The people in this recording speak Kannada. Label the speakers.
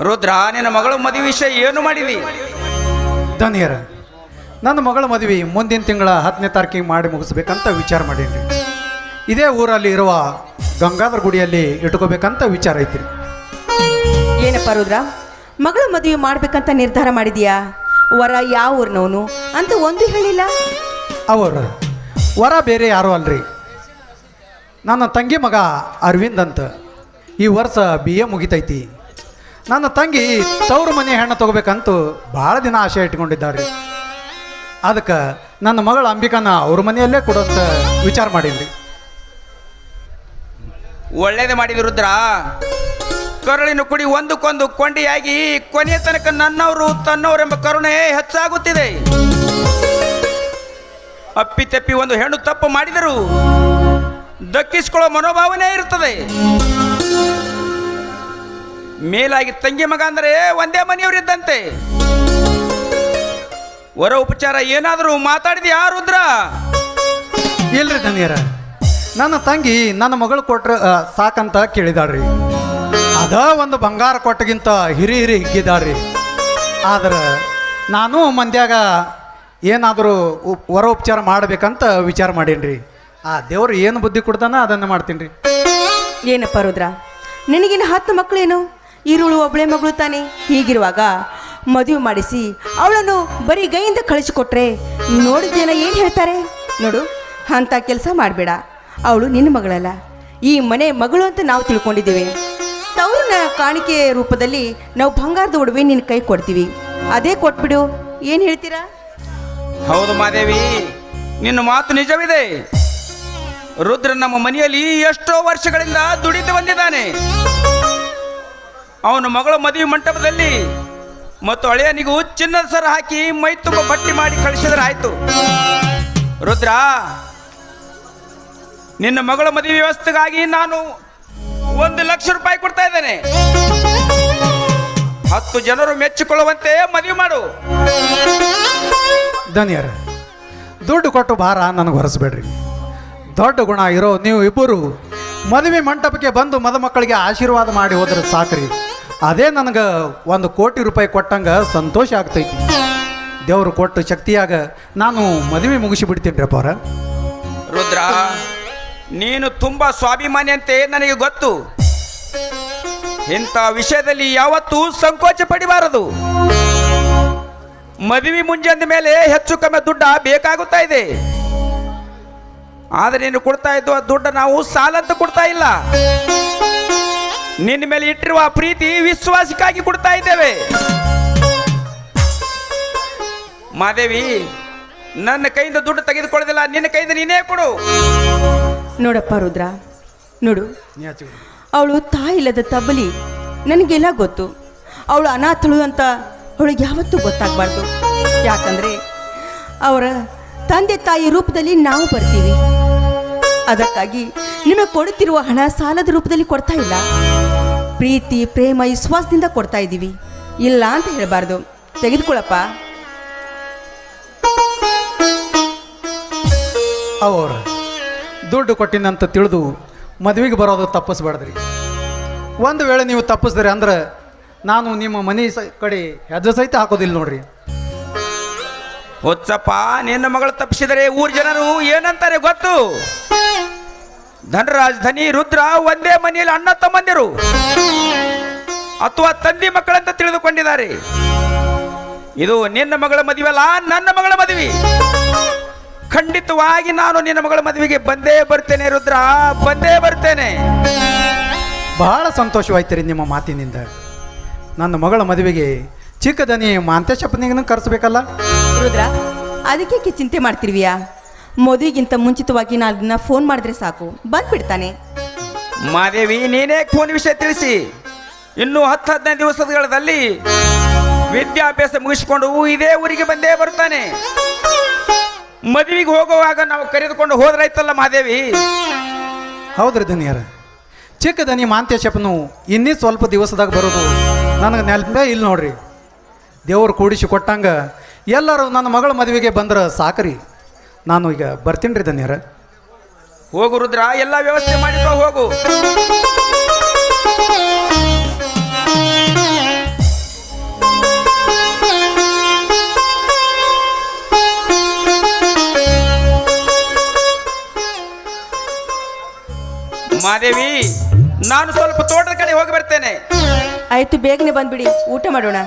Speaker 1: ರುದ್ರ ನಿನ್ನ ಮಗಳ ಮದುವೆ ವಿಷಯ ಏನು ಮಾಡಿದಿ?
Speaker 2: ಧನಿಯರ, ನನ್ನ ಮಗಳ ಮದುವೆ ಮುಂದಿನ ತಿಂಗಳ 10ನೇ ತಾರೀಕಿಗೆ ಮಾಡಿ ಮುಗಿಸ್ಬೇಕಂತ ವಿಚಾರ ಮಾಡೀನಿ. ಇದೇ ಊರಲ್ಲಿ ಇರುವ ಗಂಗಾಧರ ಗುಡಿಯಲ್ಲಿ ಇಟ್ಕೋಬೇಕಂತ ವಿಚಾರ ಐತಿ.
Speaker 3: ಏನಪ್ಪ ರುದ್ರ, ಮಗಳ ಮದುವೆ ಮಾಡ್ಬೇಕಂತ ನಿರ್ಧಾರ ಮಾಡಿದ್ಯಾ? ವರ ಯಾವ ಊರಿನವನು ಅಂತ ಒಂದು ಹೇಳಿಲ್ಲ.
Speaker 2: ಅವರು ವರ ಬೇರೆ ಯಾರೂ ಅಲ್ರಿ, ನನ್ನ ತಂಗಿ ಮಗ ಅರವಿಂದ್ ಅಂತ. ಈ ವರ್ಷ BA ಮುಗಿತೈತಿ. ನನ್ನ ತಂಗಿ ತವರು ಮನೆ ಹೆಣ್ಣು ತಗೋಬೇಕಂತ ಭಾಳ ದಿನ ಆಸೆ ಇಟ್ಕೊಂಡಿದ್ದಾರೆ. ಅದಕ್ಕೆ ನನ್ನ ಮಗಳ ಅಂಬಿಕಾನ ಅವ್ರ ಮನೆಯಲ್ಲೇ ಕೊಡೋಂತ ವಿಚಾರ ಮಾಡೀನಿ.
Speaker 1: ಒಳ್ಳೇದೇ ಮಾಡಿದ ರುದ್ರ. ಕರುಳಿನ ಕುಡಿ ಒಂದಕ್ಕೊಂದು ಕೊಂಡಿಯಾಗಿ ಕೊನೆಯ ತನಕ ನನ್ನವರು ತನ್ನವರೆಂಬ ಕರುಣೆ ಹೆಚ್ಚಾಗುತ್ತಿದೆ. ಅಪ್ಪಿತಪ್ಪಿ ಒಂದು ಹೆಣ್ಣು ತಪ್ಪು ಮಾಡಿದರು ದಕ್ಕಿಸ್ಕೊಳ್ಳೋ ಮನೋಭಾವನೆ ಇರುತ್ತದೆ. ಮೇಲಾಗಿ ತಂಗಿ ಮಗ ಅಂದರೆ ಒಂದೇ ಮನೆಯವರಿದ್ದಂತೆ. ವರ ಉಪಚಾರ ಏನಾದರೂ ಮಾತಾಡಿದ್ಯಾ ರುದ್ರ?
Speaker 2: ಇಲ್ರಿ ಧನಿಯರ, ನನ್ನ ತಂಗಿ ನನ್ನ ಮಗಳು ಕೊಟ್ರೆ ಸಾಕಂತ ಕೇಳಿದಾಳ್ರಿ. ಅದ ಒಂದು ಬಂಗಾರ ಕೊಟ್ಟಗಿಂತ ಹಿರಿ ಹಿಗ್ಗಿದಾಳ್ರಿ. ಆದ್ರೆ ನಾನು ಮಂದ್ಯಾಗ ಏನಾದರೂ ವರ ಉಪಚಾರ ಮಾಡಬೇಕಂತ ವಿಚಾರ ಮಾಡೀನಿ. ಆ ದೇವ್ರು ಏನು ಬುದ್ಧಿ ಕೊಡ್ತಾನ ಅದನ್ನು ಮಾಡ್ತೀನಿ ರೀ.
Speaker 3: ಏನಪ್ಪ ರುದ್ರ, ನಿನಗಿನ 10 ಮಕ್ಕಳೇನು? ಈರುಳು ಒಬ್ಬಳೆ ಮಗಳು ತಾನೆ. ಹೀಗಿರುವಾಗ ಮದುವೆ ಮಾಡಿಸಿ ಅವಳನ್ನು ಬರೀ ಗೈಯಿಂದ ಕಳಿಸಿಕೊಟ್ರೆ ನೋಡಿದ ಜನ ಏನು ಹೇಳ್ತಾರೆ? ನೋಡು, ಅಂಥ ಕೆಲಸ ಮಾಡಬೇಡ. ಅವಳು ನಿನ್ನ ಮಗಳಲ್ಲ, ಈ ಮನೆ ಮಗಳು ಅಂತ ನಾವು ತಿಳ್ಕೊಂಡಿದ್ದೀವಿ. ತವ್ರನ್ನ ಕಾಣಿಕೆ ರೂಪದಲ್ಲಿ ನಾವು ಬಂಗಾರದ ಒಡವೆ ನಿನ್ನ ಕೈ ಕೊಡ್ತೀವಿ. ಅದೇ ಕೊಟ್ಬಿಡು. ಏನು ಹೇಳ್ತೀರಾ?
Speaker 1: ಹೌದು ಮಾದೇವಿ, ನಿನ್ನ ಮಾತು ನಿಜವಿದೆ. ರುದ್ರ ನಮ್ಮ ಮನೆಯಲ್ಲಿ ಎಷ್ಟೋ ವರ್ಷಗಳಿಂದ ದುಡಿದು ಬಂದಿದ್ದಾನೆ. ಅವನ ಮಗಳ ಮದುವೆ ಮಂಟಪದಲ್ಲಿ ಮತ್ತು ಹಳೆಯನಿಗೂ ಚಿನ್ನದ ಸರ ಹಾಕಿ ಮೈ ತುಂಬ ಬಟ್ಟಿ ಮಾಡಿ ಕಳಿಸಿದ್ರೆ ಆಯ್ತು. ರುದ್ರ, ನಿನ್ನ ಮಗಳ ಮದುವೆ ವ್ಯವಸ್ಥೆಗಾಗಿ ನಾನು 1 ಲಕ್ಷ ರೂಪಾಯಿ ಕೊಡ್ತಾ ಇದ್ದೇನೆ. 10 ಜನರು ಮೆಚ್ಚಿಕೊಳ್ಳುವಂತೆ ಮದುವೆ ಮಾಡು.
Speaker 2: ಧನಿಯರ, ದುಡ್ಡು ಕೊಟ್ಟು ಭಾರ ನನಗೆ ಹೊರಿಸ್ಬೇಡ್ರಿ. ದೊಡ್ಡ ಗುಣ ಇರೋ ನೀವು ಇಬ್ಬರು ಮದುವೆ ಮಂಟಪಕ್ಕೆ ಬಂದು ಮದುಮಕ್ಕಳಿಗೆ ಆಶೀರ್ವಾದ ಮಾಡಿ ಹೋದ್ರೆ ಸಾಕ್ರಿ. ಅದೇ ನನಗೆ 1 ಕೋಟಿ ರೂಪಾಯಿ ಕೊಟ್ಟಂಗೆ ಸಂತೋಷ ಆಗ್ತೈತಿ. ದೇವರು ಕೊಟ್ಟು ಶಕ್ತಿಯಾಗ ನಾನು ಮದುವೆ ಮುಗಿಸಿಬಿಡ್ತೀನಿ ರೀ ಅಪ್ಪಾರ.
Speaker 1: ರುದ್ರ, ನೀನು ತುಂಬ ಸ್ವಾಭಿಮಾನಿ ಅಂತೆ ನನಗೆ ಗೊತ್ತು. ಇಂಥ ವಿಷಯದಲ್ಲಿ ಯಾವತ್ತೂ ಸಂಕೋಚ ಪಡಿಬಾರದು. ಮದುವೆ ಮುಂಜಾನೆ ಮೇಲೆ ಹೆಚ್ಚು ಕಮ್ಮಿ ದುಡ್ಡ ಬೇಕಾಗುತ್ತಾ ಇದೆ. ಆದರೆ ನೀನು ಕೊಡ್ತಾ ಇದ್ದು ಆ ದುಡ್ಡ ನಾವು ಸಾಲ ಅಂತ ಕೊಡ್ತಾ ಇಲ್ಲ. ನಿನ್ನ ಮೇಲೆ ಇಟ್ಟಿರುವ ಪ್ರೀತಿ ವಿಶ್ವಾಸಕ್ಕಾಗಿ ಕೊಡ್ತಾ ಇದ್ದೇವೆ. ಮಾದೇವಿ, ನನ್ನ ಕೈಯಿಂದ ದುಡ್ಡು ತೆಗೆದುಕೊಳ್ಳೋದಿಲ್ಲ, ನಿನ್ನ ಕೈಯಿಂದ ನೀನೇ ಕೊಡು.
Speaker 3: ನೋಡಪ್ಪ ರುದ್ರ, ನೋಡು, ಅವಳು ತಾಯಿಲ್ಲದ ತಬ್ಬಲಿ. ನನಗೆಲ್ಲ ಗೊತ್ತು. ಅವಳು ಅನಾಥಳು ಅಂತ ಅವಳಿಗೆ ಯಾವತ್ತೂ ಗೊತ್ತಾಗಬಾರ್ದು. ಯಾಕಂದರೆ ಅವರ ತಂದೆ ತಾಯಿ ರೂಪದಲ್ಲಿ ನಾವು ಬರ್ತೀವಿ. ಅದಕ್ಕಾಗಿ ನಿಮಗೆ ಕೊಡುತ್ತಿರುವ ಹಣ ಸಾಲದ ರೂಪದಲ್ಲಿ ಕೊಡ್ತಾ ಇಲ್ಲ, ಪ್ರೀತಿ ಪ್ರೇಮ ವಿಶ್ವಾಸದಿಂದ ಕೊಡ್ತಾ ಇದ್ದೀವಿ. ಇಲ್ಲ ಅಂತ ಹೇಳಬಾರ್ದು. ತೆಗೆದುಕೊಳ್ಳಪ್ಪ.
Speaker 2: ಅವ್ರ ದುಡ್ಡು ಕೊಟ್ಟಿನಂತ ತಿಳಿದು ಮದುವೆಗೆ ಬರೋದು ತಪ್ಪಿಸ್ಬಾರ್ದ್ರಿ. ಒಂದು ವೇಳೆ ನೀವು ತಪ್ಪಿಸಿದ್ರಿ ಅಂದ್ರೆ ನಾನು ನಿಮ್ಮ ಮನೆ ಕಡೆ ಹೆಜ್ಜೆ ಸಹಿತ ಹಾಕೋದಿಲ್ಲ ನೋಡ್ರಿ.
Speaker 1: ಹೊಚ್ಚಪ್ಪ, ನಿನ್ನ ಮಗಳು ತಪ್ಪಿಸಿದರೆ ಊರ್ ಜನರು ಏನಂತಾರೆ ಗೊತ್ತು? ಧನರಾಜ್ ಧನಿ ರುದ್ರ ಒಂದೇ ಮನೆಯಲ್ಲಿ ಅಣ್ಣ ತಮ್ಮಂದಿರು ಅಥವಾ ತಂದೆ ಮಕ್ಕಳಂತ ತಿಳಿದುಕೊಂಡಿದ್ದಾರೆ. ಇದು ನಿನ್ನ ಮಗಳ ಮದುವೆ ಅಲ್ಲ, ನನ್ನ ಮಗಳ ಮದುವೆ. ಖಂಡಿತವಾಗಿ ನಾನು ನಿನ್ನ ಮಗಳ ಮದುವೆಗೆ ಬಂದೇ ಬರ್ತೇನೆ ರುದ್ರ, ಬಂದೇ ಬರ್ತೇನೆ.
Speaker 2: ಬಹಳ ಸಂತೋಷವಾಯ್ತು ರೀ ನಿಮ್ಮ ಮಾತಿನಿಂದ. ನನ್ನ ಮಗಳ ಮದುವೆಗೆ ಚಿಕ್ಕ ದನಿ ಮಾಂತೇಶಪ್ಪನಿಗೂ ಕರೆಸ್ಬೇಕಲ್ಲ.
Speaker 3: ರುದ್ರ, ಅದಕ್ಕೆ ಚಿಂತೆ ಮಾಡ್ತಿರ್ವಿಯಾ? ಮದುವೆಗಿಂತ ಮುಂಚಿತವಾಗಿ 4 ದಿನ ಫೋನ್ ಮಾಡಿದ್ರೆ ಸಾಕು, ಬಂದ್ಬಿಡ್ತಾನೆ.
Speaker 1: ಮಾದೇವಿ, ನೀನೇ ಫೋನ್ ವಿಷಯ ತಿಳಿಸಿ. ಇನ್ನು 10-15 ದಿವಸಗಳಲ್ಲಿ ವಿದ್ಯಾಭ್ಯಾಸ ಮುಗಿಸಿಕೊಂಡು ಇದೇ ಊರಿಗೆ ಬಂದೇ ಬರ್ತಾನೆ. ಮದುವೆಗೆ ಹೋಗುವಾಗ ನಾವು ಕರೆದುಕೊಂಡು ಹೋದ್ರಾಯ್ತಲ್ಲ ಮಾದೇವಿ.
Speaker 2: ಹೌದ್ರಿ ಧನಿಯರ, ಚಿಕ್ಕ ದನಿ ಮಾಂತೇಶಪ್ಪನು ಇನ್ನೀ ಸ್ವಲ್ಪ ದಿವಸದಾಗ ಬರೋದು ನನಗೆ ನೆನಪೇ ಇಲ್ಲ ನೋಡ್ರಿ. ದೇವರು ಕೂಡಿಸಿ ಕೊಟ್ಟಂಗ ಎಲ್ಲರೂ ನನ್ನ ಮಗಳ ಮದುವೆಗೆ ಬಂದ್ರೆ ಸಾಕ್ರಿ. ನಾನು ಈಗ ಬರ್ತೀನಿ ರೀ ಧನ್ಯರ.
Speaker 1: ಹೋಗು ರುದ್ರ, ಎಲ್ಲ ವ್ಯವಸ್ಥೆ ಮಾಡಿಕೊ ಹೋಗು. ನಾನು ಸ್ವಲ್ಪ ತೋಟದ ಕಡೆ ಹೋಗಿ ಬರ್ತೇನೆ.
Speaker 3: ಆಯ್ತು, ಬೇಗನೆ ಬಂದ್ಬಿಡಿ, ಊಟ ಮಾಡೋಣ.